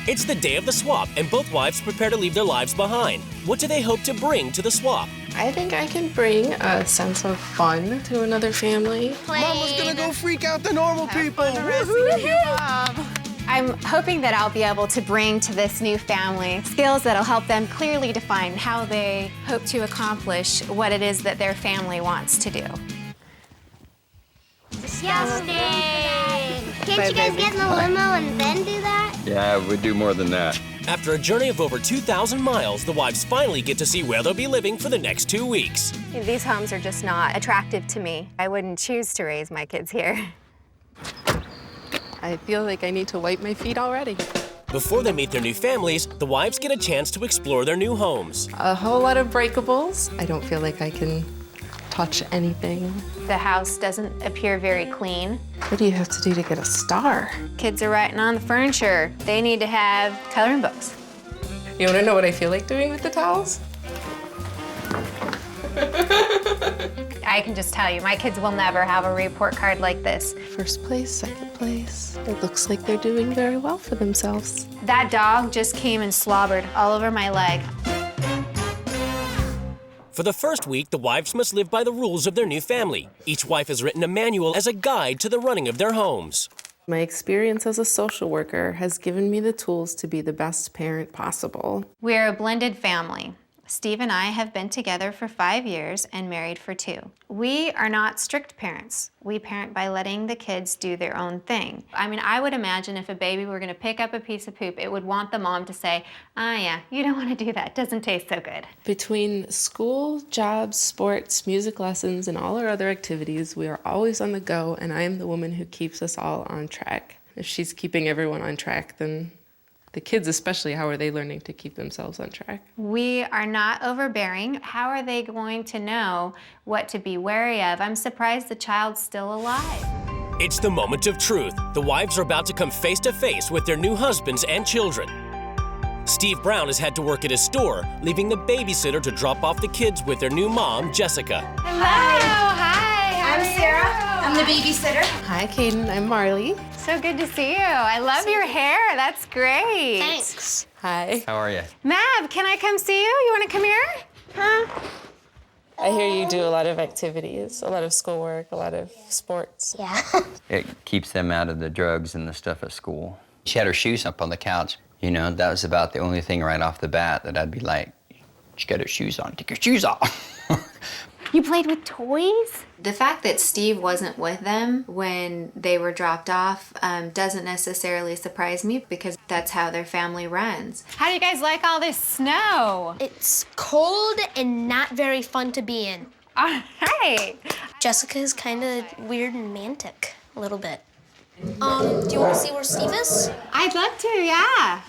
It's the day of the swap, and both wives prepare to leave their lives behind. What do they hope to bring to the swap? I think I can bring a sense of fun to another family. Mama's gonna go freak out the normal people. I'm hoping that I'll be able to bring to this new family skills that'll help them clearly define how they hope to accomplish what it is that their family wants to do. Disgusting! Can't you guys get in the limo and then do that? Yeah, we'd do more than that. After a journey of over 2,000 miles, the wives finally get to see where they'll be living for the next 2 weeks. These homes are just not attractive to me. I wouldn't choose to raise my kids here. I feel like I need to wipe my feet already. Before they meet their new families, the wives get a chance to explore their new homes. A whole lot of breakables. I don't feel like I can touch anything. The house doesn't appear very clean. What do you have to do to get a star? Kids are writing on the furniture. They need to have coloring books. You want to know what I feel like doing with the towels? I can just tell you, my kids will never have a report card like this. First place, second place. It looks like they're doing very well for themselves. That dog just came and slobbered all over my leg. For the first week, the wives must live by the rules of their new family. Each wife has written a manual as a guide to the running of their homes. My experience as a social worker has given me the tools to be the best parent possible. We're a blended family. Steve and I have been together for 5 years and married for 2. We are not strict parents. We parent by letting the kids do their own thing. I mean, I would imagine if a baby were gonna pick up a piece of poop, it would want the mom to say, "Ah, yeah, you don't wanna do that, it doesn't taste so good." Between school, jobs, sports, music lessons, and all our other activities, we are always on the go, and I am the woman who keeps us all on track. If she's keeping everyone on track, then the kids especially, how are they learning to keep themselves on track? We are not overbearing. How are they going to know what to be wary of? I'm surprised the child's still alive. It's the moment of truth. The wives are about to come face to face with their new husbands and children. Steve Brown has had to work at his store, leaving the babysitter to drop off the kids with their new mom, Jessica. Hello, hi. I'm Sarah. I'm the babysitter. Hi, Caden. I'm Marley. So good to see you. I love your hair. That's great. Thanks. Hi. How are you? Mav, can I come see you? You want to come here? Huh? I hear you do a lot of activities, a lot of schoolwork, a lot of sports. Yeah. It keeps them out of the drugs and the stuff at school. She had her shoes up on the couch. You know, that was about the only thing right off the bat that I'd be like, she got her shoes on, take your shoes off. You played with toys? The fact that Steve wasn't with them when they were dropped off doesn't necessarily surprise me because that's how their family runs. How do you guys like all this snow? It's cold and not very fun to be in. All right. Jessica is kind of weird and romantic, a little bit. Do you want to see where Steve is? I'd love to, yeah.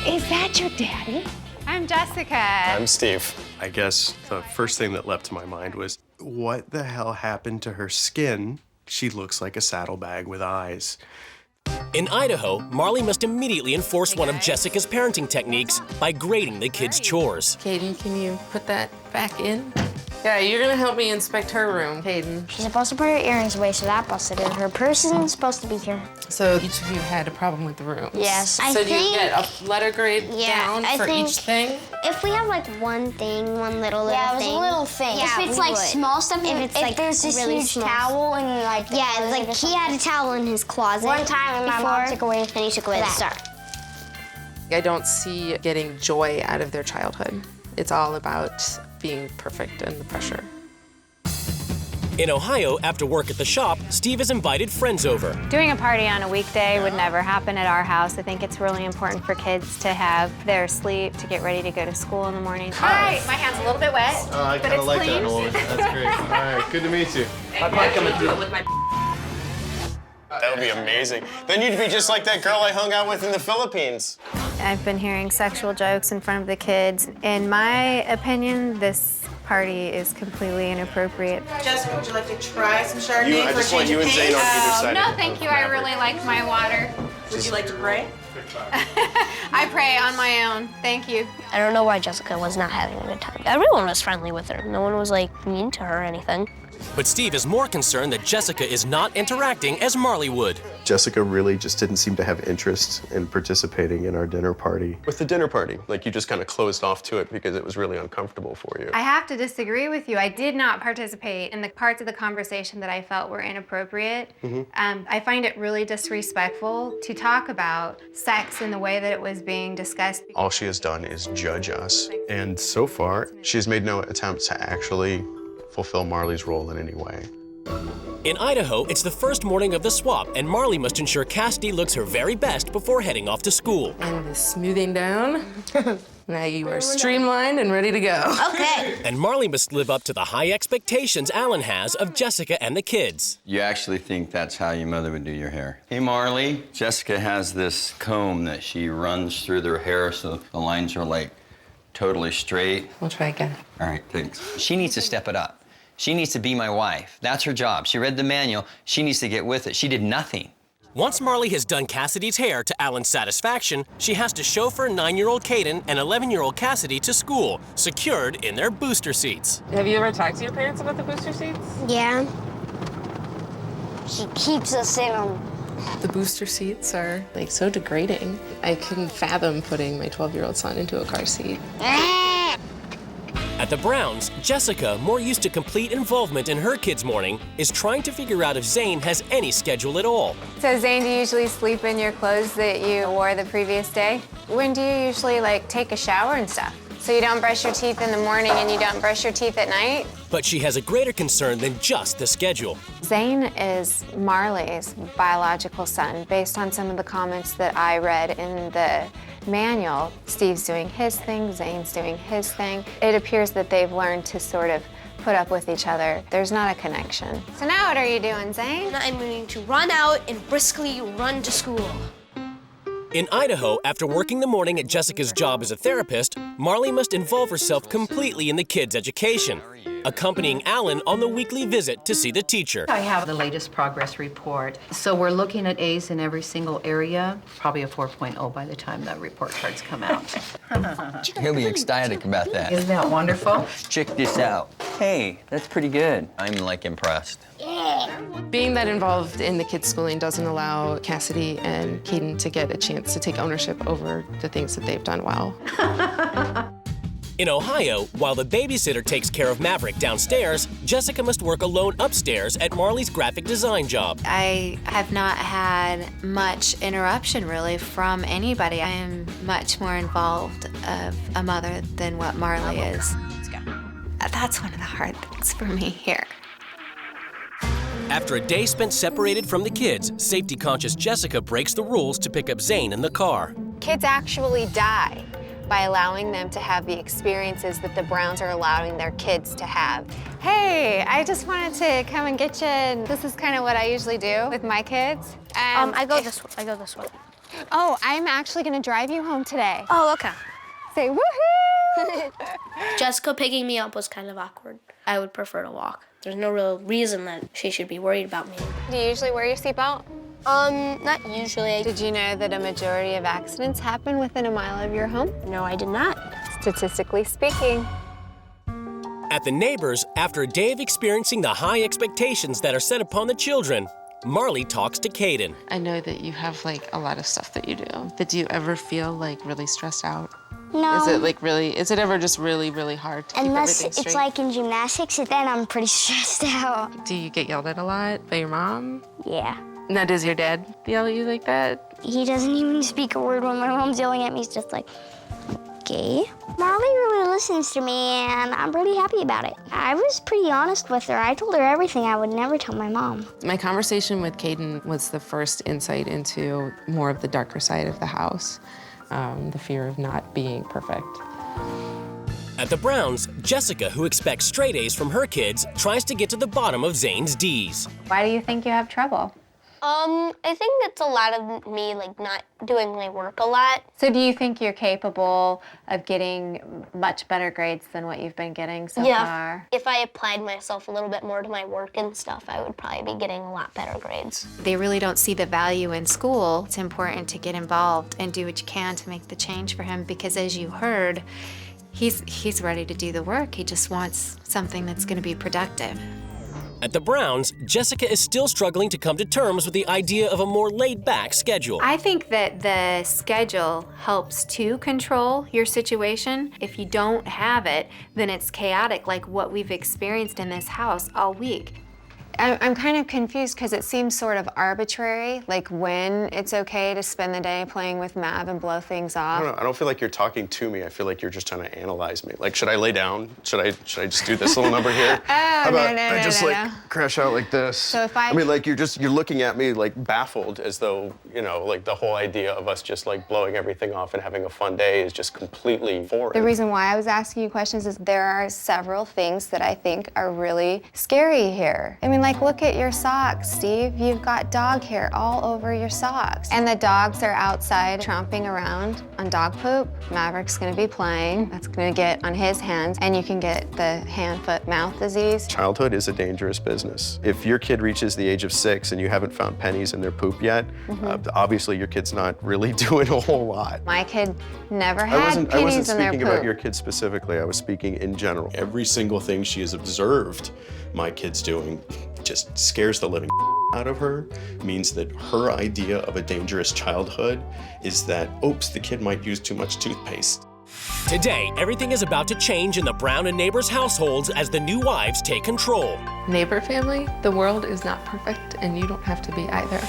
Is that your daddy? I'm Jessica. I'm Steve. I guess the first thing that leapt to my mind was, what the hell happened to her skin? She looks like a saddlebag with eyes. In Idaho, Marley must immediately enforce one of Jessica's parenting techniques by grading the kids' chores. Caden, can you put that back in? Yeah, you're gonna help me inspect her room, Caden. She's supposed to put her earrings away, so that busted in. Her purse isn't supposed to be here. So each of you had a problem with the rooms. Yes. So do you get a letter grade down for each thing? If we have like one thing, one little thing. Yeah, it was a little thing. Yeah, if it's like small stuff, if it's like there's this really huge small towel and like Yeah, it's like he had a towel in his closet. one time when my mom took away, and he took away the star. I don't see getting joy out of their childhood. It's all about being perfect and the pressure. In Ohio, after work at the shop, Steve has invited friends over. Doing a party on a weekday would never happen at our house. I think it's really important for kids to have their sleep, to get ready to go to school in the morning. Hi, my hand's a little bit wet, I but kind of it's like clean. that, Ollie. That's great. All right, good to meet you. That would be amazing. Then you'd be just like that girl I hung out with in the Philippines. I've been hearing sexual jokes in front of the kids. In my opinion, this party is completely inappropriate. Jessica, would you like to try some Chardonnay I for a just want change you of and Zane on pace? either side. No, thank you. I really like my water. Would you like to pray? I pray on my own. Thank you. I don't know why Jessica was not having a good time. Everyone was friendly with her. No one was like mean to her or anything. But Steve is more concerned that Jessica is not interacting as Marley would. Jessica really just didn't seem to have interest in participating in our dinner party. With the dinner party, like you just kind of closed off to it because it was really uncomfortable for you. I have to disagree with you. I did not participate in the parts of the conversation that I felt were inappropriate. I find it really disrespectful to talk about sex in the way that it was being discussed. All she has done is judge us. And so far, she has made no attempt to actually fulfill Marley's role in any way. In Idaho, it's the first morning of the swap, and Marley must ensure Cassidy looks her very best before heading off to school. And the smoothing down. Now you are streamlined and ready to go. Okay. And Marley must live up to the high expectations Alan has of Jessica and the kids. You actually think that's how your mother would do your hair? Hey, Marley, Jessica has this comb that she runs through their hair so the lines are like totally straight. We'll try again. All right, thanks. She needs to step it up. She needs to be my wife. That's her job. She read the manual. She needs to get with it. She did nothing. Once Marley has done Cassidy's hair to Alan's satisfaction, she has to chauffeur 9-year-old Caden and 11-year-old Cassidy to school, secured in their booster seats. Have you ever talked to your parents about the booster seats? Yeah. She keeps us in them. The booster seats are like so degrading. I couldn't fathom putting my 12-year-old son into a car seat. At the Browns, Jessica, more used to complete involvement in her kids' morning, is trying to figure out if Zane has any schedule at all. So Zane, do you usually sleep in your clothes that you wore the previous day? When do you usually take a shower and stuff? So you don't brush your teeth in the morning and you don't brush your teeth at night? But she has a greater concern than just the schedule. Zane is Marley's biological son. Based on some of the comments that I read in the manual, Steve's doing his thing, Zane's doing his thing. It appears that they've learned to sort of put up with each other. There's not a connection. So now what are you doing, Zane? I'm going to run out and briskly run to school. In Idaho, after working the morning at Jessica's job as a therapist, Marley must involve herself completely in the kids' education, accompanying Alan on the weekly visit to see the teacher. I have the latest progress report. So we're looking at A's in every single area, probably a 4.0 by the time the report cards come out. He'll be ecstatic about that. Isn't that wonderful? Check this out. Hey, that's pretty good. I'm impressed. Being that involved in the kids' schooling doesn't allow Cassidy and Caden to get a chance to take ownership over the things that they've done well. In Ohio, while the babysitter takes care of Maverick downstairs, Jessica must work alone upstairs at Marley's graphic design job. I have not had much interruption really from anybody. I am much more involved of a mother than what Marley is. Let's go. That's one of the hard things for me here. After a day spent separated from the kids, safety-conscious Jessica breaks the rules to pick up Zane in the car. Kids actually die by allowing them to have the experiences that the Browns are allowing their kids to have. Hey, I just wanted to come and get you. This is kind of what I usually do with my kids. I go this way. Oh, I'm actually gonna drive you home today. Oh, okay. Say woohoo! Jessica picking me up was kind of awkward. I would prefer to walk. There's no real reason that she should be worried about me. Do you usually wear your seatbelt? Not usually. Did you know that a majority of accidents happen within a mile of your home? No, I did not. Statistically speaking. At the neighbors, after a day of experiencing the high expectations that are set upon the children, Marley talks to Caden. I know that you have a lot of stuff that you do. But do you ever feel really stressed out? No. Is it ever just really, really hard to keep everything straight? It's like in gymnastics, then I'm pretty stressed out. Do you get yelled at a lot by your mom? Yeah. Now, does your dad yell at you like that? He doesn't even speak a word when my mom's yelling at me. He's just like, okay. Marley really listens to me, and I'm pretty happy about it. I was pretty honest with her. I told her everything I would never tell my mom. My conversation with Caden was the first insight into more of the darker side of the house, the fear of not being perfect. At the Browns, Jessica, who expects straight A's from her kids, tries to get to the bottom of Zane's D's. Why do you think you have trouble? I think it's a lot of me not doing my work a lot. So do you think you're capable of getting much better grades than what you've been getting so far? If I applied myself a little bit more to my work and stuff, I would probably be getting a lot better grades. They really don't see the value in school. It's important to get involved and do what you can to make the change for him because as you heard, he's ready to do the work. He just wants something that's going to be productive. At the Browns, Jessica is still struggling to come to terms with the idea of a more laid-back schedule. I think that the schedule helps to control your situation. If you don't have it, then it's chaotic, like what we've experienced in this house all week. I'm kind of confused because it seems sort of arbitrary, like when it's okay to spend the day playing with Mav and blow things off. I don't feel like you're talking to me. I feel like you're just trying to analyze me. Like, should I lay down? Should I just do this little number here? How about I just crash out like this? So if I mean, like you're looking at me like baffled, as though, you know, like the whole idea of us just like blowing everything off and having a fun day is just completely foreign. The reason why I was asking you questions is there are several things that I think are really scary here. I mean, like, look at your socks, Steve. You've got dog hair all over your socks. And the dogs are outside tromping around on dog poop. Maverick's gonna be playing. That's gonna get on his hands, and you can get the hand, foot, mouth disease. Childhood is a dangerous business. If your kid reaches the age of 6 and you haven't found pennies in their poop yet, obviously your kid's not really doing a whole lot. My kid never had pennies in their poop. I wasn't speaking about your kid specifically. I was speaking in general. Every single thing she has observed my kid's doing just scares the living out of her, means that her idea of a dangerous childhood is that, oops, the kid might use too much toothpaste. Today, everything is about to change in the Brown and Neighbors households as the new wives take control. Neighbor family, the world is not perfect and you don't have to be either.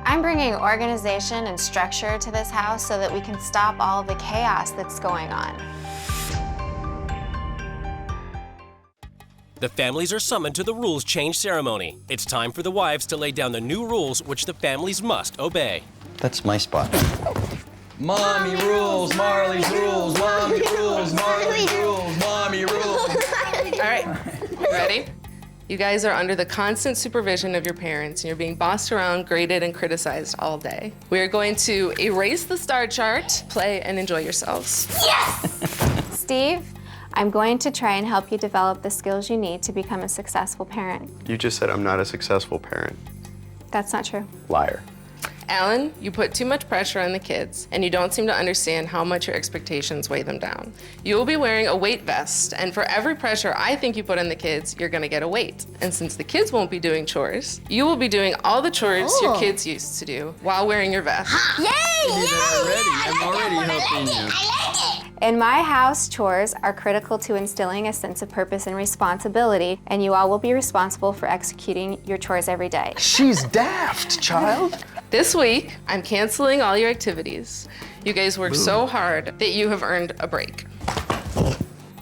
I'm bringing organization and structure to this house so that we can stop all of the chaos that's going on. The families are summoned to the rules change ceremony. It's time for the wives to lay down the new rules which the families must obey. That's my spot. Mommy rules, Marley's rules, Mommy rules, Marley's rules, Mommy rules. All right, ready? You guys are under the constant supervision of your parents, and you're being bossed around, graded, and criticized all day. We are going to erase the star chart, play, and enjoy yourselves. Yes! Steve, I'm going to try and help you develop the skills you need to become a successful parent. You just said I'm not a successful parent. That's not true. Liar. Alan, you put too much pressure on the kids, and you don't seem to understand how much your expectations weigh them down. You will be wearing a weight vest, and for every pressure I think you put on the kids, you're gonna get a weight. And since the kids won't be doing chores, you will be doing all the chores your kids used to do while wearing your vest. Yay! I'm already helping you. In my house, chores are critical to instilling a sense of purpose and responsibility, and you all will be responsible for executing your chores every day. She's daft, child. This week, I'm canceling all your activities. You guys worked so hard that you have earned a break.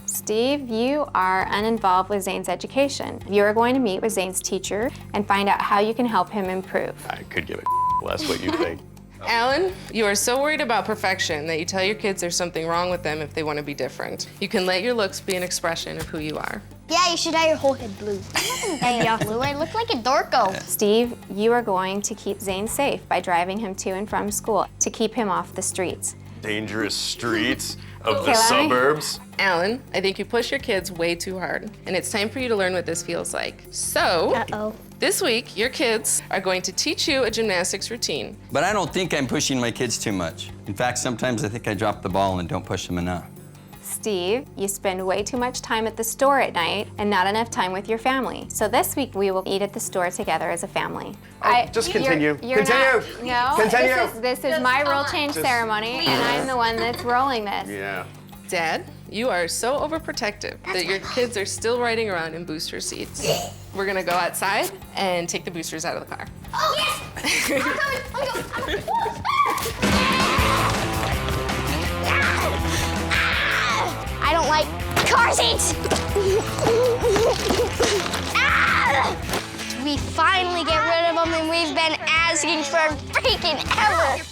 Steve, you are uninvolved with Zane's education. You are going to meet with Zane's teacher and find out how you can help him improve. I could give a less what you think. Alan, you are so worried about perfection that you tell your kids there's something wrong with them if they want to be different. You can let your looks be an expression of who you are. Yeah, you should dye your whole head blue. Hey, blue, I look like a dorko. Steve, you are going to keep Zane safe by driving him to and from school to keep him off the streets. Dangerous streets of the suburbs. Alan, I think you push your kids way too hard, and it's time for you to learn what this feels like. So, this week, your kids are going to teach you a gymnastics routine. But I don't think I'm pushing my kids too much. In fact, sometimes I think I drop the ball and don't push them enough. Steve, you spend way too much time at the store at night and not enough time with your family. So this week we will eat at the store together as a family. Just continue. No, this is my rule change ceremony, and I'm the one that's rolling this. Yeah. Dad, you are so overprotective that your kids are still riding around in booster seats. We're gonna go outside and take the boosters out of the car. Oh, yes! I'm going. I don't like car seats. We finally get rid of them, and we've been asking for freaking ever.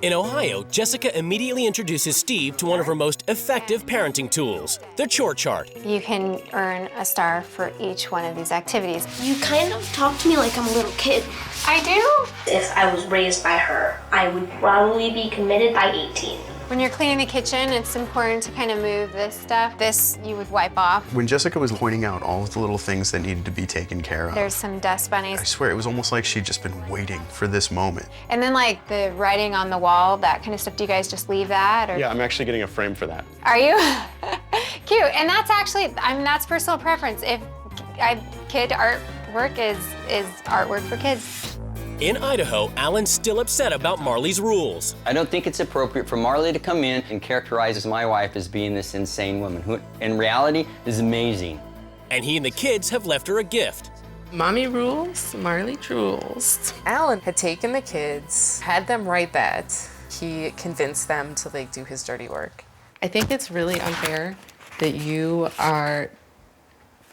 In Ohio, Jessica immediately introduces Steve to one of her most effective parenting tools, the chore chart. You can earn a star for each one of these activities. You kind of talk to me like I'm a little kid. I do? If I was raised by her, I would probably be committed by 18. When you're cleaning the kitchen, it's important to kind of move this stuff. This you would wipe off. When Jessica was pointing out all of the little things that needed to be taken care of, There's some dust bunnies. I swear, it was almost like she'd just been waiting for this moment. And then like the writing on the wall, that kind of stuff, do you guys just leave that? Or? Yeah, I'm actually getting a frame for that. Are you? Cute. And that's actually, that's personal preference. If kid artwork is artwork for kids. In Idaho, Alan's still upset about Marley's rules. I don't think it's appropriate for Marley to come in and characterize my wife as being this insane woman, who in reality is amazing. And he and the kids have left her a gift. Mommy rules, Marley drools. Alan had taken the kids, had them write that. He convinced them to like do his dirty work. I think it's really unfair that you are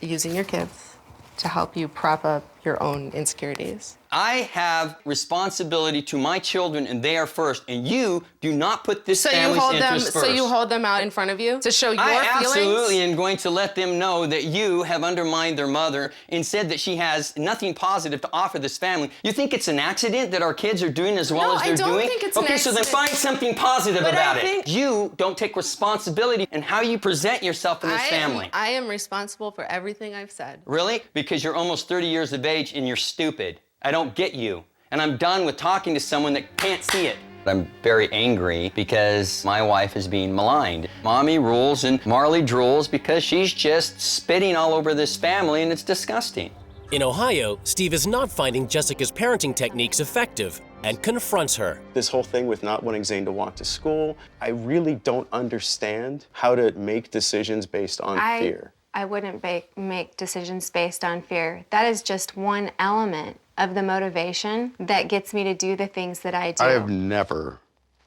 using your kids to help you prop up your own insecurities. I have responsibility to my children, and they are first, and you do not put this family's interest first. So you hold them out in front of you to show your feelings? I absolutely am going to let them know that you have undermined their mother and said that she has nothing positive to offer this family. You think it's an accident that our kids are doing as well as they're doing? No, I don't think it's an accident. Okay, so then find something positive about it. You don't take responsibility in how you present yourself in this family. I am responsible for everything I've said. Really? Because you're almost 30 years of age and you're stupid. I don't get you. And I'm done with talking to someone that can't see it. I'm very angry because my wife is being maligned. Mommy rules and Marley drools because she's just spitting all over this family, and it's disgusting. In Ohio, Steve is not finding Jessica's parenting techniques effective and confronts her. This whole thing with not wanting Zane to walk to school, I really don't understand how to make decisions based on fear. I wouldn't make decisions based on fear. That is just one element of the motivation that gets me to do the things that I do. I have never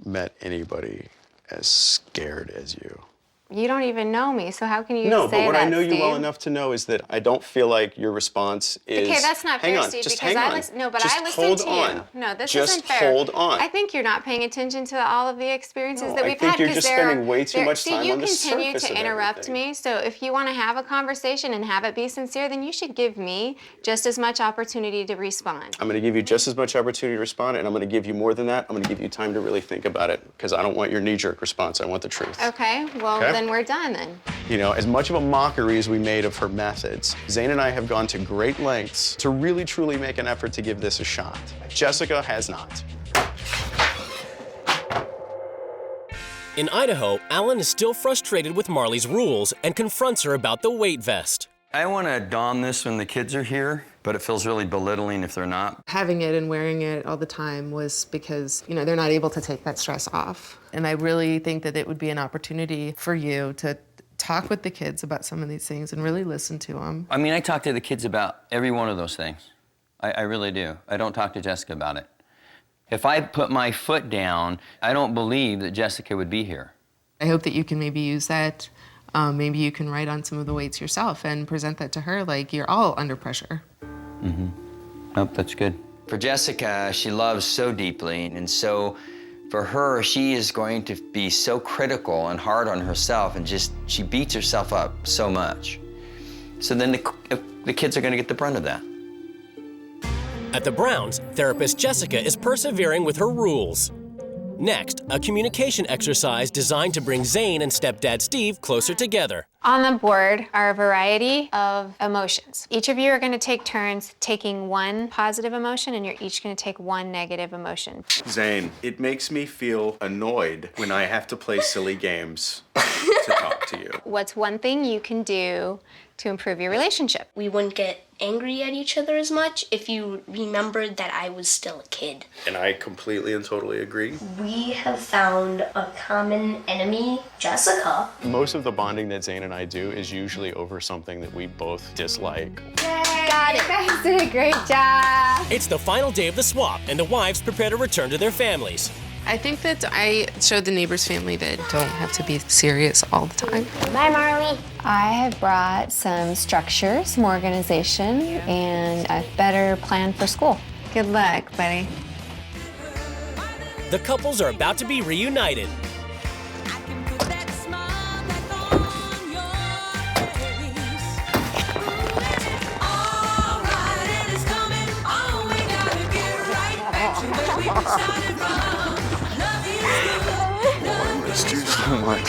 met anybody as scared as you. You don't even know me, so how can you say that, No, but what I know Steve? you well enough to know is that I don't feel like your response is... Okay, that's not fair, Steve, because I listen. No, but I listened to you. No, this isn't fair. Just hold on. I think you're not paying attention to all of the experiences that we've had. I think you're just spending way too much time on the surface of you continue to interrupt everything. me, so if you want to have a conversation and have it be sincere, then you should give me just as much opportunity to respond. I'm going to give you just as much opportunity to respond, and I'm going to give you more than that. I'm going to give you time to really think about it, because I don't want your knee-jerk response. I want the truth. Okay, well, then we're done then. You know, as much of a mockery as we made of her methods, Zane and I have gone to great lengths to really, truly make an effort to give this a shot. Jessica has not. In Idaho, Alan is still frustrated with Marley's rules and confronts her about the weight vest. I want to don this when the kids are here, but it feels really belittling if they're not. Having it and wearing it all the time was because, you know, they're not able to take that stress off. And I really think that it would be an opportunity for you to talk with the kids about some of these things and really listen to them. I mean, I talk to the kids about every one of those things. I really do. I don't talk to Jessica about it. If I put my foot down, I don't believe that Jessica would be here. I hope that you can maybe use that. Maybe you can write on some of the weights yourself and present that to her like you're all under pressure. Mm-hmm. Nope, that's good. For Jessica, she loves so deeply, and so for her, she is going to be so critical and hard on herself, and she beats herself up so much. So then the kids are going to get the brunt of that. At the Browns, therapist Jessica is persevering with her rules. Next, a communication exercise designed to bring Zane and stepdad Steve closer together. On the board are a variety of emotions. Each of you are going to take turns taking one positive emotion, and you're each going to take one negative emotion. Zane, it makes me feel annoyed when I have to play silly games to talk to you. What's one thing you can do to improve your relationship? We wouldn't get angry at each other as much if you remembered that I was still a kid. And I completely and totally agree. We have found a common enemy, Jessica. Most of the bonding that Zane and I do is usually over something that we both dislike. Got it. You guys did a great job. It's the final day of the swap, and the wives prepare to return to their families. I think that I showed the neighbor's family that don't have to be serious all the time. Bye, Marley. I have brought some structure, some organization, and a better plan for school. Good luck, buddy. The couples are about to be reunited. so much.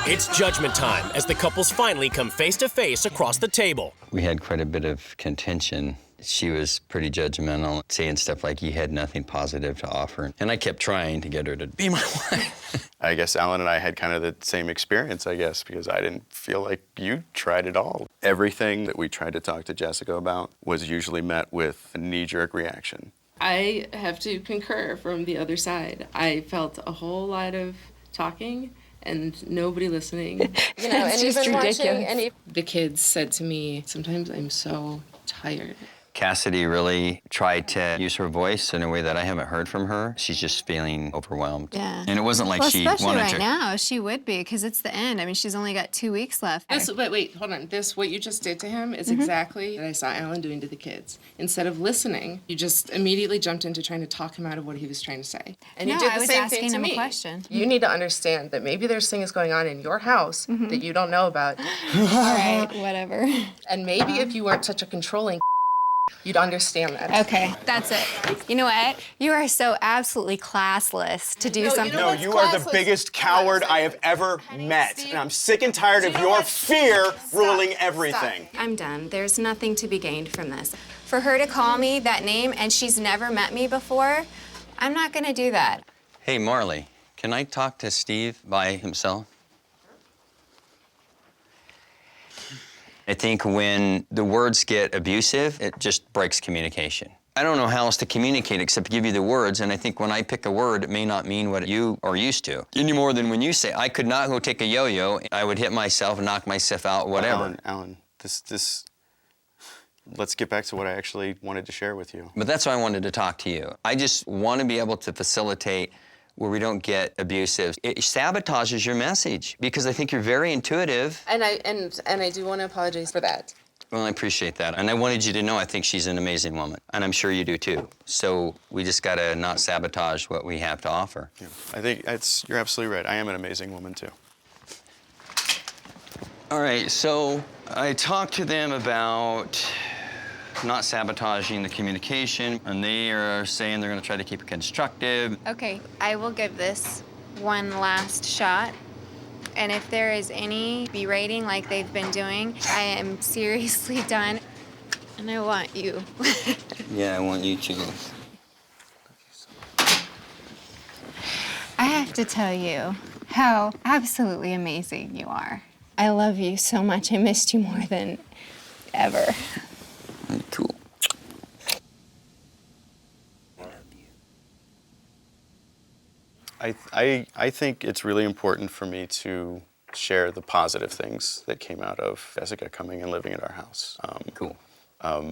It's judgment time as the couples finally come face to face across the table. We had quite a bit of contention. She was pretty judgmental, saying stuff like, you had nothing positive to offer. And I kept trying to get her to be my wife. I guess Alan and I had kind of the same experience, I guess, because I didn't feel like you tried at all. Everything that we tried to talk to Jessica about was usually met with a knee-jerk reaction. I have to concur from the other side. I felt a whole lot of talking and nobody listening. You know, It's and just even ridiculous. watching the kids said to me, sometimes I'm so tired. Cassidy really tried to use her voice in a way that I haven't heard from her. She's just feeling overwhelmed. Yeah. And it wasn't like Well, she especially wanted right to. now, she would be, because it's the end. I mean, she's only got 2 weeks left. But wait, hold on. What you just did to him is exactly what I saw Alan doing to the kids. Instead of listening, you just immediately jumped into trying to talk him out of what he was trying to say. And No, you did I the was same asking thing to him a me. question. You need to understand that maybe there's things going on in your house that you don't know about. All right, whatever. And maybe if you weren't such a controlling you'd understand that. Okay, that's it. You know what? You are so absolutely classless to do something. No, you are the biggest coward I have ever met. And I'm sick and tired of your fear ruling everything. I'm done. There's nothing to be gained from this. For her to call me that name and she's never met me before, I'm not gonna do that. Hey, Marley, can I talk to Steve by himself? I think when the words get abusive, it just breaks communication. I don't know how else to communicate except give you the words, and I think when I pick a word, it may not mean what you are used to. Any more than when you say, I could not go take a yo-yo, I would hit myself and knock myself out, whatever. Alan, let's get back to what I actually wanted to share with you. But that's why I wanted to talk to you. I just want to be able to facilitate where we don't get abusive. It sabotages your message because I think you're very intuitive. And I do want to apologize for that. Well, I appreciate that. And I wanted you to know I think she's an amazing woman. And I'm sure you do too. So we just got to not sabotage what we have to offer. Yeah, I think you're absolutely right. I am an amazing woman too. All right, so I talked to them about not sabotaging the communication, and they are saying they're going to try to keep it constructive. Okay, I will give this one last shot. And if there is any berating like they've been doing, I am seriously done. And I want you. Yeah, I want you to. I have to tell you how absolutely amazing you are. I love you so much. I missed you more than ever. Cool. I think it's really important for me to share the positive things that came out of Jessica coming and living at our house. Cool.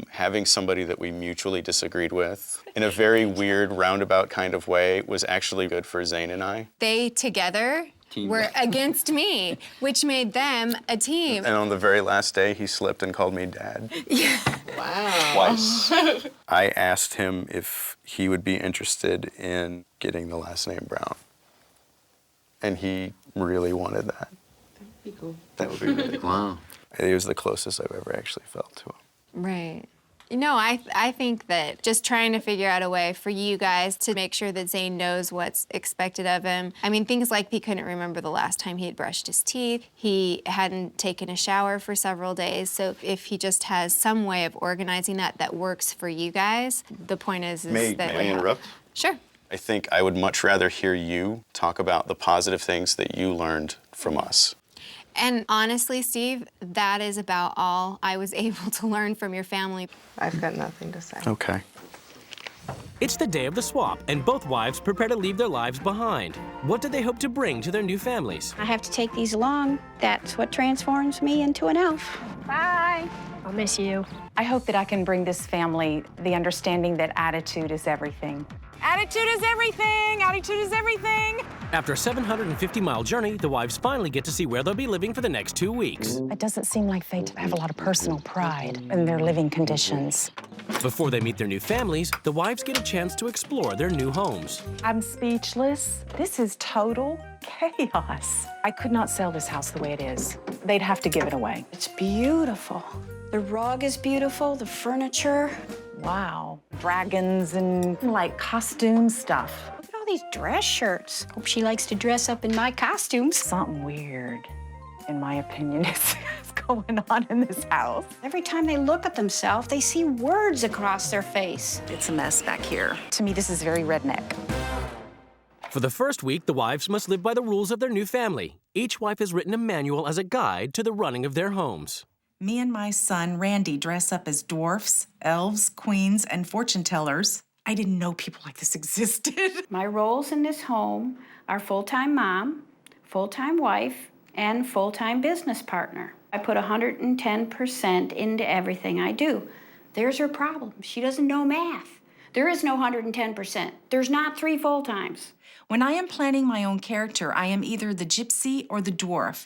Having somebody that we mutually disagreed with in a very weird, roundabout kind of way was actually good for Zane and I. They together were against me, which made them a team. And on the very last day, he slipped and called me Dad. Yeah. Wow. Twice. I asked him if he would be interested in getting the last name Brown. And he really wanted that. That'd be cool. That would be really cool. Wow. It was the closest I've ever actually felt to him. Right. You know, I think that just trying to figure out a way for you guys to make sure that Zane knows what's expected of him. I mean, things like he couldn't remember the last time he had brushed his teeth. He hadn't taken a shower for several days. So if he just has some way of organizing that works for you guys, the point is May that... I interrupt? Sure. I think I would much rather hear you talk about the positive things that you learned from us. And honestly, Steve, that is about all I was able to learn from your family. I've got nothing to say. Okay. It's the day of the swap, and both wives prepare to leave their lives behind. What do they hope to bring to their new families? I have to take these along. That's what transforms me into an elf. Bye. I'll miss you. I hope that I can bring this family the understanding that attitude is everything. Attitude is everything! Attitude is everything! After a 750-mile journey, the wives finally get to see where they'll be living for the next 2 weeks. It doesn't seem like they have a lot of personal pride in their living conditions. Before they meet their new families, the wives get a chance to explore their new homes. I'm speechless. This is total chaos. I could not sell this house the way it is. They'd have to give it away. It's beautiful. The rug is beautiful, the furniture. Wow. Dragons and like costume stuff. Look at all these dress shirts. Hope she likes to dress up in my costumes. Something weird, in my opinion, is going on in this house. Every time they look at themselves, they see words across their face. It's a mess back here. To me, this is very redneck. For the first week, the wives must live by the rules of their new family. Each wife has written a manual as a guide to the running of their homes. Me and my son, Randy, dress up as dwarfs, elves, queens, and fortune tellers. I didn't know people like this existed. My roles in this home are full-time mom, full-time wife, and full-time business partner. I put 110% into everything I do. There's her problem. She doesn't know math. There is no 110%. There's not 3 full-times. When I am planning my own character, I am either the gypsy or the dwarf.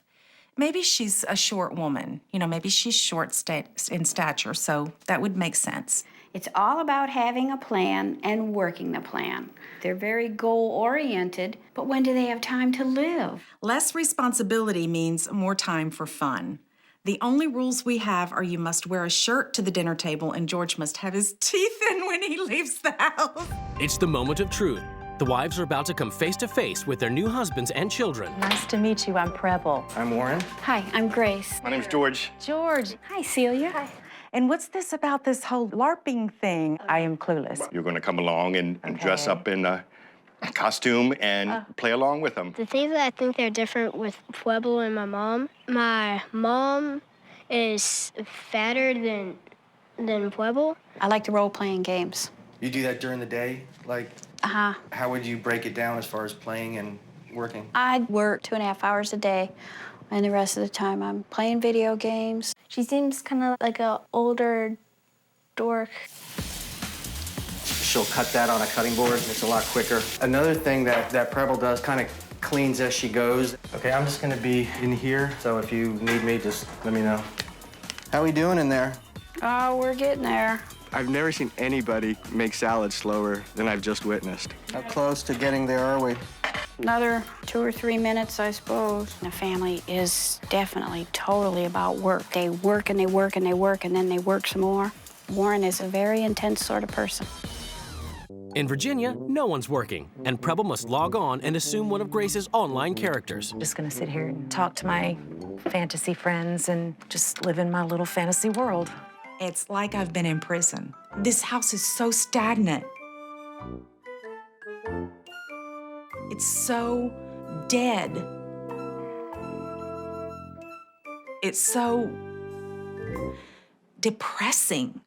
Maybe she's a short woman. You know, maybe she's short in stature, so that would make sense. It's all about having a plan and working the plan. They're very goal-oriented, but when do they have time to live? Less responsibility means more time for fun. The only rules we have are you must wear a shirt to the dinner table and George must have his teeth in when he leaves the house. It's the moment of truth. The wives are about to come face to face with their new husbands and children. Nice to meet you. I'm Preble. I'm Warren. Hi, I'm Grace. My name's George. George. Hi, Celia. Hi. And what's this about this whole LARPing thing? I am clueless. You're going to come along and dress up in a costume and play along with them. The things that I think they're different with Pueblo and my mom is fatter than Pueblo. I like the role-playing games. You do that during the day? Like, how would you break it down as far as playing and working? I work 2.5 hours a day, and the rest of the time I'm playing video games. She seems kind of like an older dork. She'll cut that on a cutting board. It's a lot quicker. Another thing that Preble does, kind of cleans as she goes. Okay, I'm just gonna be in here, so if you need me, just let me know. How we doing in there? Oh, we're getting there. I've never seen anybody make salad slower than I've just witnessed. How close to getting there are we? Another 2 or 3 minutes, I suppose. The family is definitely totally about work. They work and they work and they work and then they work some more. Warren is a very intense sort of person. In Virginia, no one's working, and Preble must log on and assume one of Grace's online characters. I'm just gonna sit here and talk to my fantasy friends and just live in my little fantasy world. It's like I've been in prison. This house is so stagnant. It's so dead. It's so depressing.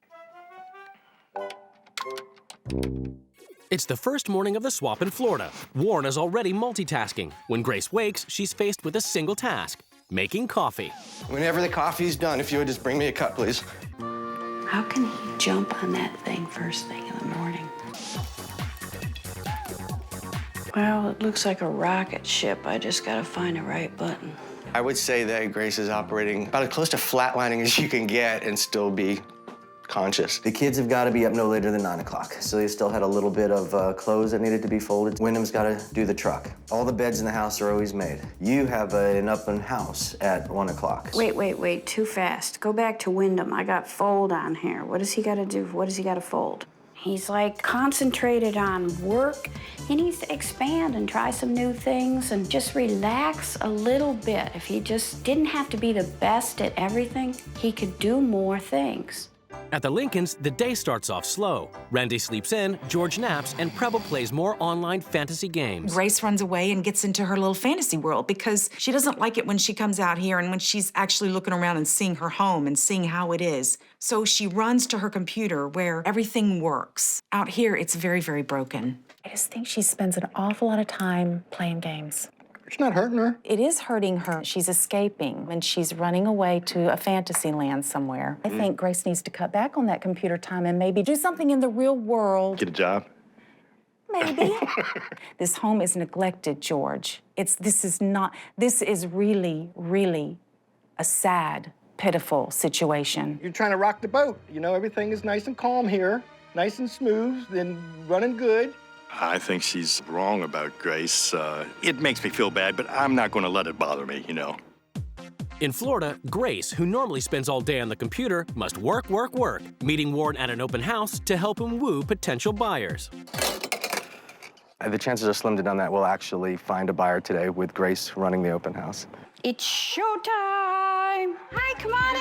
It's the first morning of the swap in Florida. Warren is already multitasking. When Grace wakes, she's faced with a single task, making coffee. Whenever the coffee's done, if you would just bring me a cup, please. How can he jump on that thing first thing in the morning? Well, it looks like a rocket ship. I just gotta find the right button. I would say that Grace is operating about as close to flatlining as you can get and still be conscious. The kids have got to be up no later than 9 o'clock. Celia still had a little bit of clothes that needed to be folded. Wyndham's got to do the truck. All the beds in the house are always made. You have an up-and house at 1 o'clock. Wait, too fast. Go back to Wyndham. I got fold on here. What does he got to do? What does he got to fold? He's like concentrated on work. He needs to expand and try some new things and just relax a little bit. If he just didn't have to be the best at everything, he could do more things. At the Lincolns, the day starts off slow. Randy sleeps in, George naps, and Preble plays more online fantasy games. Grace runs away and gets into her little fantasy world because she doesn't like it when she comes out here and when she's actually looking around and seeing her home and seeing how it is. So she runs to her computer where everything works. Out here, it's very, very broken. I just think she spends an awful lot of time playing games. It's not hurting her. It is hurting her. She's escaping and she's running away to a fantasy land somewhere. I think Grace needs to cut back on that computer time and maybe do something in the real world. Get a job. Maybe. This home is neglected, George. This is really, really a sad, pitiful situation. You're trying to rock the boat. You know, everything is nice and calm here, nice and smooth, then running good. I think she's wrong about Grace. It makes me feel bad, but I'm not going to let it bother me, you know. In Florida, Grace, who normally spends all day on the computer, must work, meeting Warren at an open house to help him woo potential buyers. The chances are slim to none that we'll actually find a buyer today with Grace running the open house. It's showtime! Hi, come on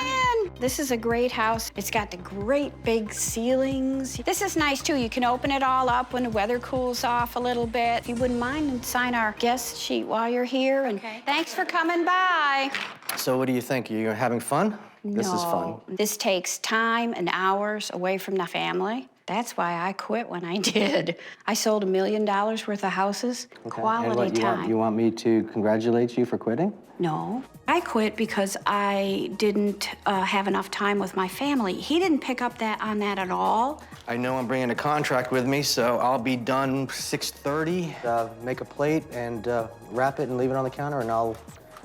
in! This is a great house. It's got the great big ceilings. This is nice, too. You can open it all up when the weather cools off a little bit. If you wouldn't mind, and sign our guest sheet while you're here. And thanks for coming by. So what do you think? You having fun? This is fun. No, this takes time and hours away from the family. That's why I quit when I did. I sold $1 million worth of houses. Quality And what, time. you want me to congratulate you for quitting? No. I quit because I didn't have enough time with my family. He didn't pick up on that at all. I know I'm bringing a contract with me, so I'll be done 6:30. Make a plate and wrap it and leave it on the counter, and I'll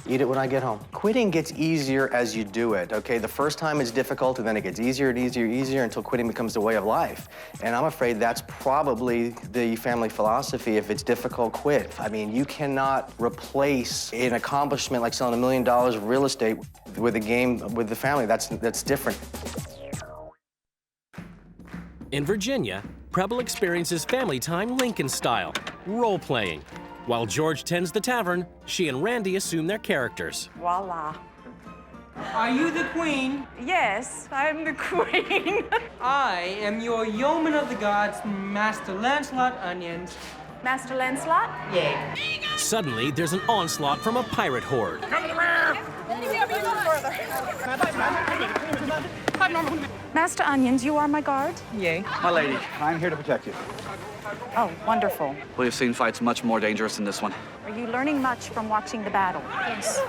eat it when I get home. Quitting gets easier as you do it, okay? The first time it's difficult, and then it gets easier and easier and easier until quitting becomes the way of life. And I'm afraid that's probably the family philosophy. If it's difficult, quit. I mean, you cannot replace an accomplishment like selling $1 million of real estate with a game with the family. That's different. In Virginia, Preble experiences family time Lincoln style, role-playing. While George tends the tavern, she and Randy assume their characters. Voila. Are you the queen? Yes, I'm the queen. I am your yeoman of the gods, Master Lancelot Onions. Master Lancelot? Yay. Suddenly, there's an onslaught from a pirate horde. Come to the rear! Master Onions, you are my guard? Yay. My lady, I'm here to protect you. Oh, wonderful. We've seen fights much more dangerous than this one. Are you learning much from watching the battle? Yes.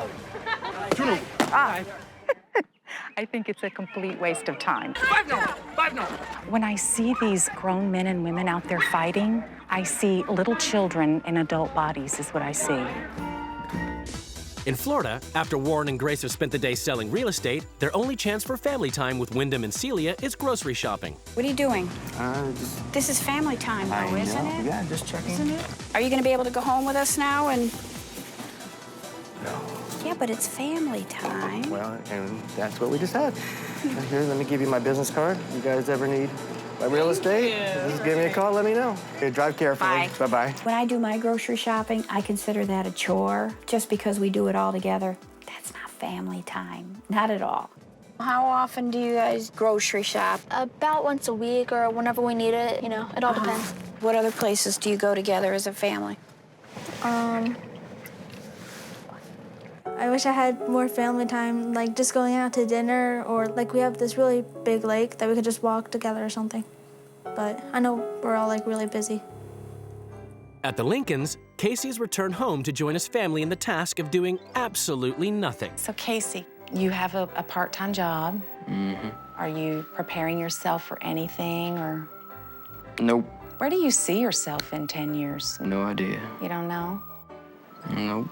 I think it's a complete waste of time. 5-0. When I see these grown men and women out there fighting, I see little children in adult bodies is what I see. In Florida, after Warren and Grace have spent the day selling real estate, their only chance for family time with Wyndham and Celia is grocery shopping. What are you doing? This is family time, though, isn't it? Yeah, just checking. Isn't it? Are you going to be able to go home with us now and... No. Yeah, but it's family time. Well, and that's what we just had. Here, let me give you my business card. You guys ever need my real estate? Just give me a call, let me know. Okay, drive carefully. Bye. Bye-bye. When I do my grocery shopping, I consider that a chore. Just because we do it all together, that's not family time. Not at all. How often do you guys grocery shop? About once a week or whenever we need it, you know, it all depends. What other places do you go together as a family? I wish I had more family time, like just going out to dinner, or like we have this really big lake that we could just walk together or something. But I know we're all like really busy. At the Lincolns, Casey's returned home to join his family in the task of doing absolutely nothing. So Casey, you have a part-time job. Mm-hmm. Are you preparing yourself for anything, or? Nope. Where do you see yourself in 10 years? No idea. You don't know? Nope.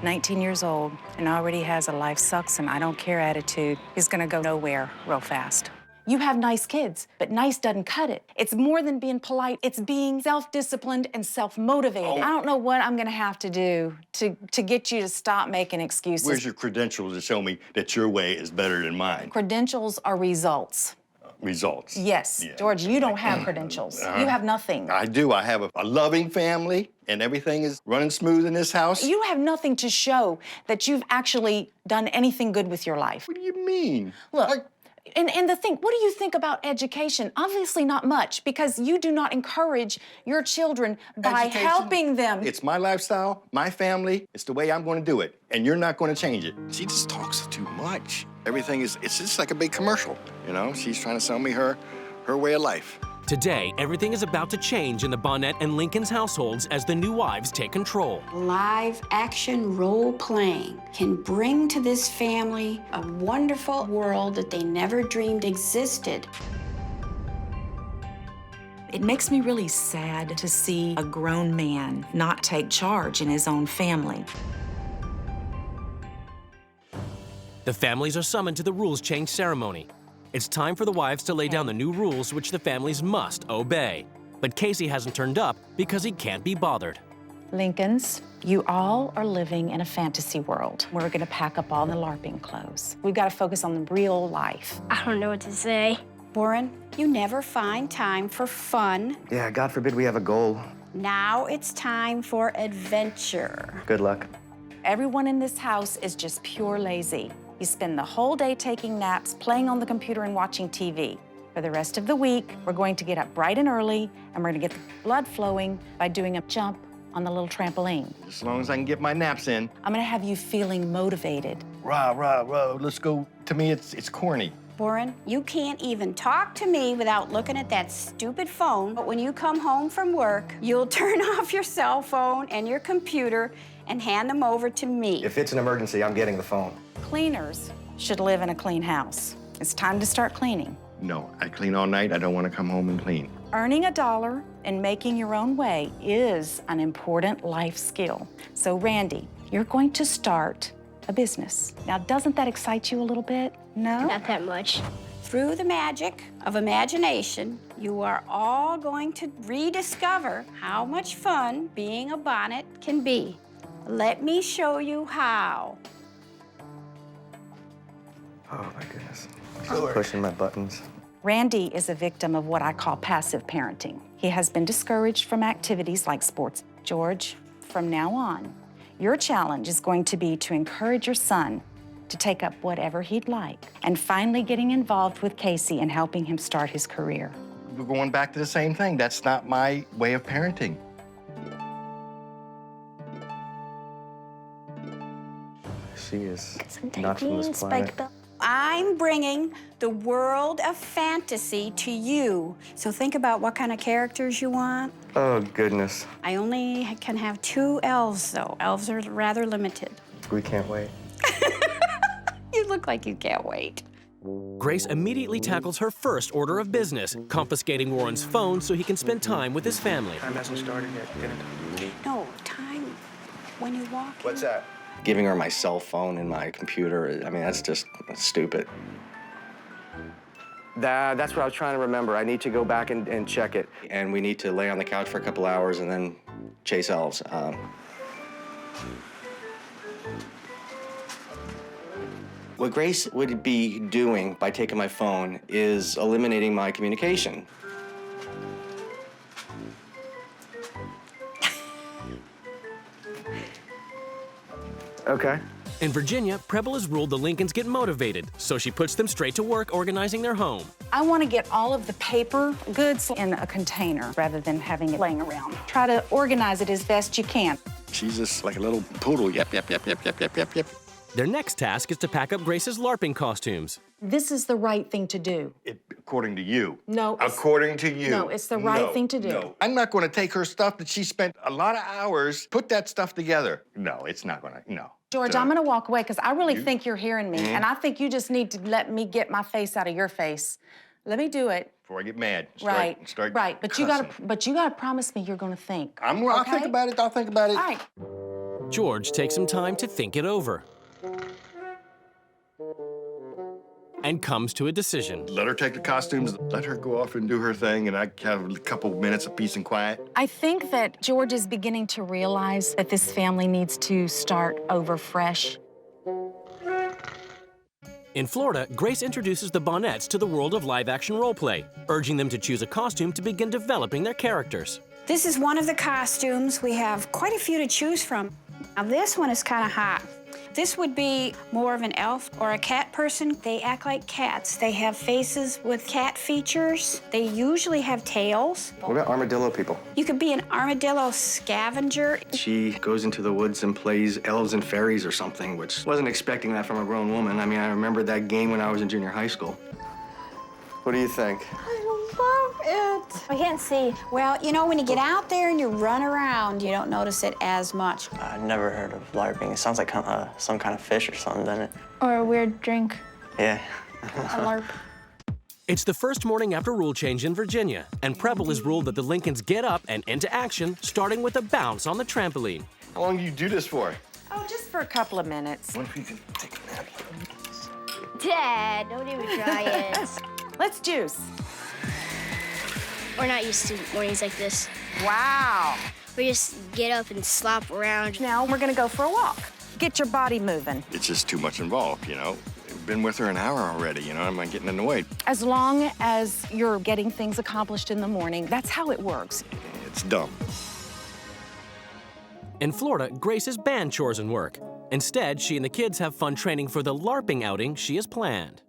19 years old and already has a life sucks and I don't care attitude. He's gonna go nowhere real fast. You have nice kids, but nice doesn't cut it. It's more than being polite. It's being self-disciplined and self-motivated. I don't know what I'm gonna have to do to get you to stop making excuses. Where's your credentials to show me that your way is better than mine? Credentials are results. Results. Yes, yeah. George, you don't have credentials. You have nothing. I do. I have a loving family, and everything is running smooth in this house. You have nothing to show that you've actually done anything good with your life. What do you mean? Look, and the thing, what do you think about education? Obviously not much, because you do not encourage your children by helping them. It's my lifestyle, my family. It's the way I'm going to do it, and you're not going to change it. She just talks too much. Everything it's just like a big commercial, you know? She's trying to sell me her way of life. Today, everything is about to change in the Bonnet and Lincoln's households as the new wives take control. Live action role playing can bring to this family a wonderful world that they never dreamed existed. It makes me really sad to see a grown man not take charge in his own family. The families are summoned to the rules change ceremony. It's time for the wives to lay down the new rules which the families must obey. But Casey hasn't turned up because he can't be bothered. Lincolns, you all are living in a fantasy world. We're gonna pack up all the LARPing clothes. We've gotta focus on the real life. I don't know what to say. Warren, you never find time for fun. Yeah, God forbid we have a goal Now it's time for adventure. Good luck. Everyone in this house is just pure lazy. You spend the whole day taking naps, playing on the computer, and watching TV. For the rest of the week, we're going to get up bright and early, and we're gonna get the blood flowing by doing a jump on the little trampoline. As long as I can get my naps in. I'm gonna have you feeling motivated. Rah, rah, rah, let's go. To me, it's corny. Warren, you can't even talk to me without looking at that stupid phone. But when you come home from work, you'll turn off your cell phone and your computer and hand them over to me. If it's an emergency, I'm getting the phone. Cleaners should live in a clean house. It's time to start cleaning. No, I clean all night. I don't want to come home and clean. Earning $1 and making your own way is an important life skill. So, Randy, you're going to start a business. Now, doesn't that excite you a little bit? No? Not that much. Through the magic of imagination, you are all going to rediscover how much fun being a bonnet can be. Let me show you how. Oh, my goodness. Pushing my buttons. Randy is a victim of what I call passive parenting. He has been discouraged from activities like sports. George, from now on, your challenge is going to be to encourage your son to take up whatever he'd like, and finally getting involved with Casey and helping him start his career. We're going back to the same thing. That's not my way of parenting. She is not from this planet. I'm bringing the world of fantasy to you. So think about what kind of characters you want. Oh, goodness. I only can have 2 elves, though. Elves are rather limited. We can't wait. You look like you can't wait. Grace immediately tackles her first order of business, confiscating Warren's phone so he can spend time with his family. Time hasn't started yet. No, time when you walk. What's that? Giving her my cell phone and my computer, I mean, that's stupid. That's what I was trying to remember. I need to go back and check it. And we need to lay on the couch for a couple hours and then chase elves. What Grace would be doing by taking my phone is eliminating my communication. Okay. In Virginia, Preble has ruled the Lincolns get motivated, so she puts them straight to work organizing their home. I want to get all of the paper goods in a container rather than having it laying around. Try to organize it as best you can. She's just like a little poodle. Yep. Their next task is to pack up Grace's LARPing costumes. This is the right thing to do. According to you. No. According to you. No, it's the right thing to do. No. I'm not going to take her stuff that she spent a lot of hours, put that stuff together. No, it's not going to, no. George, I'm going to walk away because I really think you're hearing me. And I think you just need to let me get my face out of your face. Let me do it. Before I get mad. Right. But cussing. you gotta promise me you're gonna think. I'll think about it. I'll think about it. All right. George takes some time to think it over and comes to a decision. Let her take the costumes, let her go off and do her thing, and I have a couple minutes of peace and quiet. I think that George is beginning to realize that this family needs to start over fresh. In Florida, Grace introduces the Bonnets to the world of live-action roleplay, urging them to choose a costume to begin developing their characters. This is one of the costumes. We have quite a few to choose from. Now this one is kind of hot. This would be more of an elf or a cat person. They act like cats. They have faces with cat features. They usually have tails. What about armadillo people? You could be an armadillo scavenger. She goes into the woods and plays elves and fairies or something, which wasn't expecting that from a grown woman. I mean, I remember that game when I was in junior high school. What do you think? Love it. I can't see. Well, you know, when you get out there and you run around, you don't notice it as much. I've never heard of LARPing. It sounds like some kind of fish or something, doesn't it? Or a weird drink. Yeah. A LARP. It's the first morning after rule change in Virginia, and Preble has ruled that the Lincolns get up and into action, starting with a bounce on the trampoline. How long do you do this for? Oh, just for a couple of minutes. What if you could take a nap? Dad, don't even try it. Let's juice. We're not used to mornings like this. Wow. We just get up and slop around. Now we're gonna go for a walk. Get your body moving. It's just too much involved, you know? I've been with her an hour already, you know? I'm not getting annoyed. As long as you're getting things accomplished in the morning, that's how it works. It's dumb. In Florida, Grace has banned chores and work. Instead, she and the kids have fun training for the LARPing outing she has planned.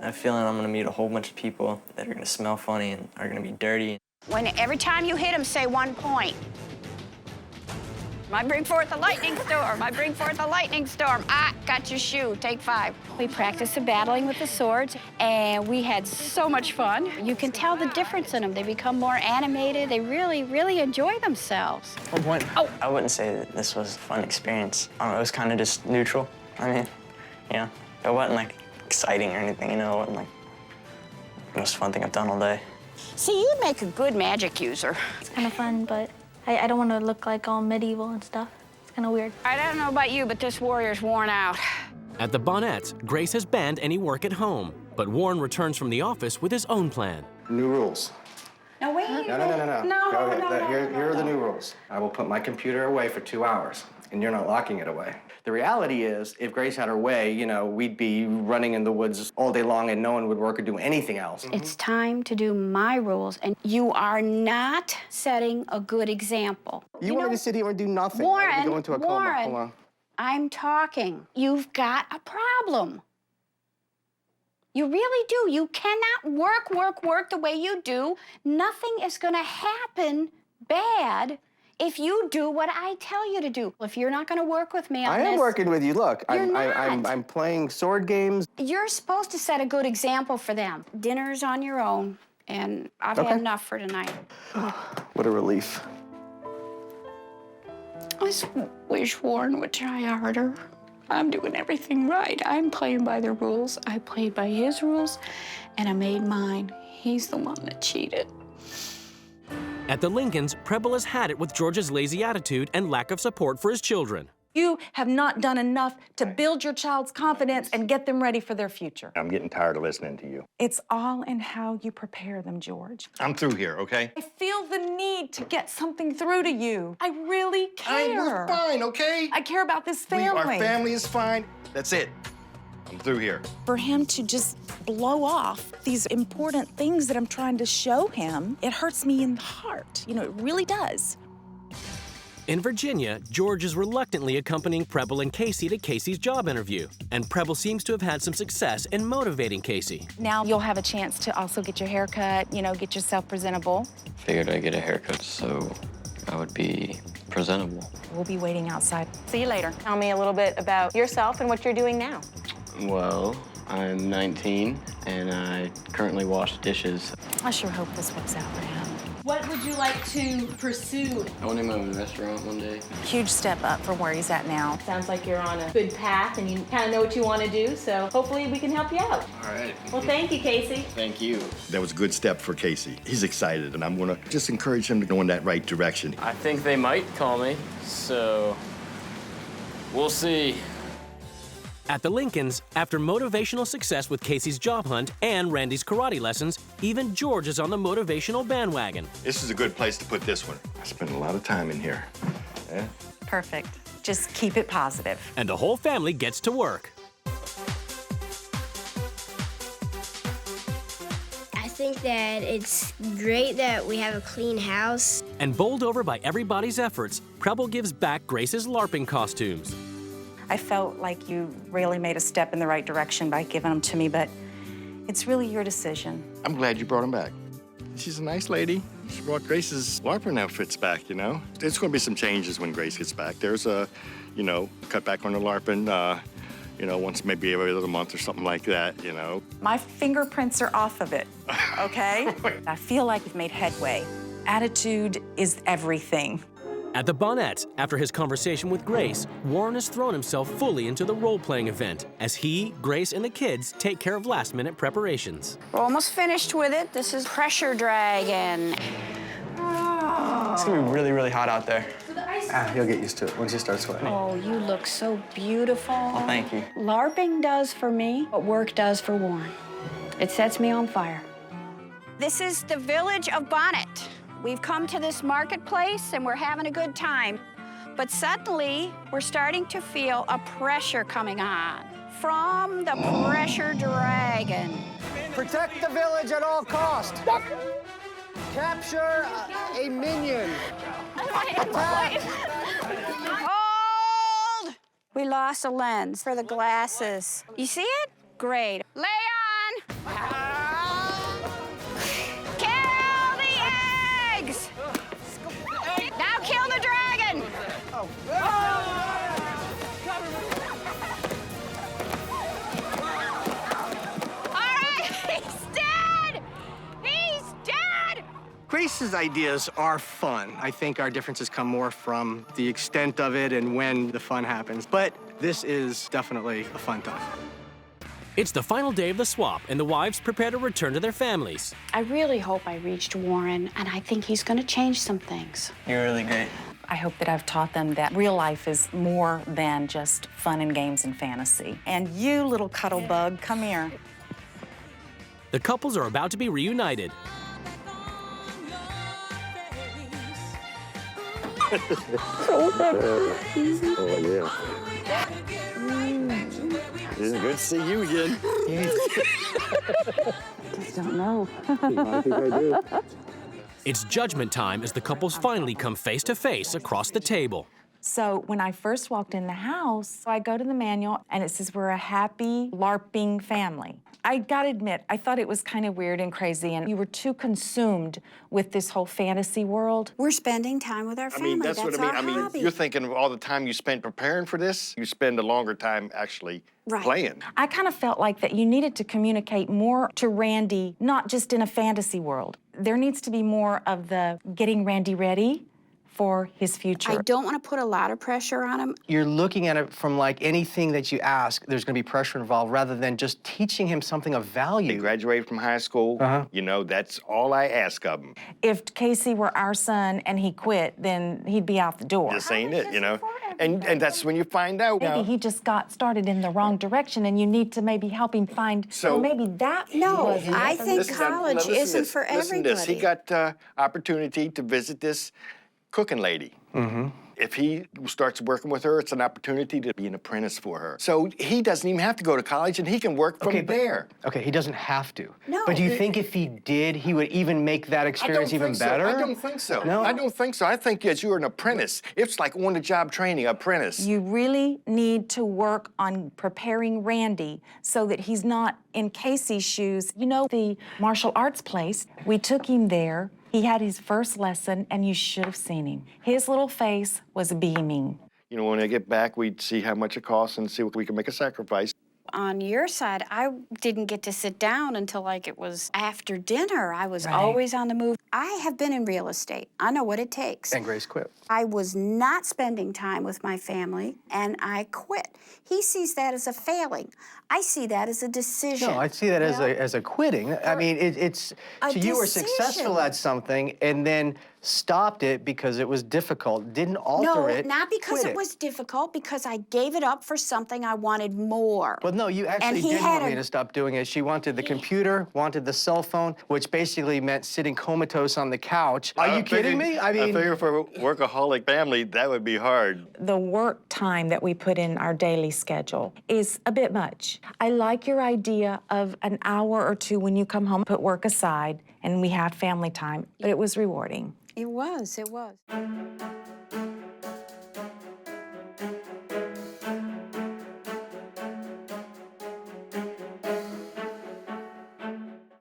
I have a feeling I'm gonna meet a whole bunch of people that are gonna smell funny and are gonna be dirty. Every time you hit them, say 1 point. I bring forth a lightning storm. I bring forth a lightning storm. Ah, got your shoe. Take 5. We practiced the battling with the swords, and we had so much fun. You can tell the difference in them. They become more animated. They really, really enjoy themselves. 1 point. Oh! I wouldn't say that this was a fun experience. I don't know, it was kind of just neutral. I mean, you know, it wasn't like exciting or anything, you know, it wasn't like the most fun thing I've done all day. See, you'd make a good magic user. It's kind of fun, but I don't want to look like all medieval and stuff. It's kind of weird. I don't know about you, but this warrior's worn out. At the Bonnets, Grace has banned any work at home, but Warren returns from the office with his own plan. New rules. No, wait. No. Here are the new rules. I will put my computer away for 2 hours, and you're not locking it away. The reality is, if Grace had her way, you know, we'd be running in the woods all day long and no one would work or do anything else. It's time to do my rules, and you are not setting a good example. You want me to sit here and do nothing? Warren, go into a coma. Hold on. I'm talking. You've got a problem. You really do. You cannot work the way you do. Nothing is gonna happen bad if you do what I tell you to do. If you're not gonna work with me on this... I am working with you. Look, You're I'm playing sword games. You're supposed to set a good example for them. Dinner's on your own, and I've had enough for tonight. What a relief. I just wish Warren would try harder. I'm doing everything right. I'm playing by the rules. I played by his rules, and I made mine. He's the one that cheated. At the Lincolns, Preble has had it with George's lazy attitude and lack of support for his children. You have not done enough to build your child's confidence and get them ready for their future. I'm getting tired of listening to you. It's all in how you prepare them, George. I'm through here, okay? I feel the need to get something through to you. I really care. We're fine, okay? I care about this family. Our family is fine. That's it. I'm through here. For him to just blow off these important things that I'm trying to show him, it hurts me in the heart. You know, it really does. In Virginia, George is reluctantly accompanying Preble and Casey to Casey's job interview, and Preble seems to have had some success in motivating Casey. Now you'll have a chance to also get your hair cut, you know, get yourself presentable. Figured I'd get a haircut so I would be presentable. We'll be waiting outside. See you later. Tell me a little bit about yourself and what you're doing now. Well, I'm 19 and I currently wash dishes. I sure hope this works out for him. What would you like to pursue? I want him to own a restaurant one day. Huge step up from where he's at now. Sounds like you're on a good path and you kind of know what you want to do, so hopefully we can help you out. All right. Well, thank you, Casey. Thank you. That was a good step for Casey. He's excited, and I'm gonna just encourage him to go in that right direction. I think they might call me, so we'll see. At the Lincolns, after motivational success with Casey's job hunt and Randy's karate lessons, even George is on the motivational bandwagon. This is a good place to put this one. I spent a lot of time in here. Yeah? Perfect. Just keep it positive. And the whole family gets to work. I think that it's great that we have a clean house. And bowled over by everybody's efforts, Preble gives back Grace's LARPing costumes. I felt like you really made a step in the right direction by giving them to me, but it's really your decision. I'm glad you brought him back. She's a nice lady. She brought Grace's LARPing outfits back, you know? There's gonna be some changes when Grace gets back. There's a, you know, cut back on the LARPing, you know, once maybe every other month or something like that, you know? My fingerprints are off of it, okay? I feel like we've made headway. Attitude is everything. At the Bonnets, after his conversation with Grace, Warren has thrown himself fully into the role-playing event as he, Grace, and the kids take care of last-minute preparations. We're almost finished with it. This is pressure dragon. It's gonna be really, really hot out there. He'll get used to it once he starts sweating. Oh, you look so beautiful. Well, thank you. LARPing does for me what work does for Warren. It sets me on fire. This is the village of Bonnet. We've come to this marketplace and we're having a good time. But suddenly, we're starting to feel a pressure coming on from the pressure dragon. Protect the village at all costs. Capture a minion. Attack Hold! We lost a lens for the glasses. You see it? Great. Lay on! Kill the eggs! Now kill the dragon! All right, he's dead! He's dead! Grace's ideas are fun. I think our differences come more from the extent of it and when the fun happens. But this is definitely a fun time. It's the final day of the swap, and the wives prepare to return to their families. I really hope I reached Warren, and I think he's going to change some things. You're really great. I hope that I've taught them that real life is more than just fun and games and fantasy. And you, little cuddle bug, come here. The couples are about to be reunited. Oh, yeah. It's good to see you again. Just don't know. I think I do. It's judgment time as the couples finally come face to face across the table. So when I first walked in the house, I go to the manual and it says we're a happy LARPing family. I gotta admit, I thought it was kind of weird and crazy, and you were too consumed with this whole fantasy world. We're spending time with our family. That's what I mean. our hobby. You're thinking of all the time you spent preparing for this. You spend a longer time actually playing. I kind of felt like that you needed to communicate more to Randy, not just in a fantasy world. There needs to be more of the getting Randy ready for his future. I don't want to put a lot of pressure on him. You're looking at it from like anything that you ask, there's gonna be pressure involved rather than just teaching him something of value. He graduated from high school. You know, that's all I ask of him. If Casey were our son and he quit, then he'd be out the door. This ain't it, you know? And that's when you find out. Maybe he just got started in the wrong direction and you need to maybe help him find, So- maybe that No, wasn't I it. think college isn't for Listen to this. He everybody. got opportunity to visit this cooking lady. If he starts working with her, it's an opportunity to be an apprentice for her. So he doesn't even have to go to college, and he can work from there. Okay, he doesn't have to. No. But do you think if he did, he would even make that experience even better? I don't think so. No? I don't think so. I think as you're an apprentice, it's like on-the-job training, apprentice. You really need to work on preparing Randy so that he's not in Casey's shoes. You know, the martial arts place, we took him there. He had his first lesson, and you should have seen him. His little face was beaming. You know, when I get back, we'd see how much it costs and see if we can make a sacrifice. On your side, I didn't get to sit down until like it was after dinner. I was always on the move. I have been in real estate. I know what it takes. And Grace quit. I was not spending time with my family, and I quit. He sees that as a failing. I see that as a decision. No, I see that as a quitting. I mean, it's a so you were decision. successful at something and then stopped it because it was difficult, didn't alter it. No, not because quit it was difficult, because I gave it up for something I wanted more. Well, no, you actually did want me to stop doing it. She wanted the computer, wanted the cell phone, which basically meant sitting comatose on the couch. Are you kidding me? I mean, figure for a workaholic family, that would be hard. The work time that we put in our daily schedule is a bit much. I like your idea of an hour or two when you come home, put work aside, and we had family time, but it was rewarding. It was, it was.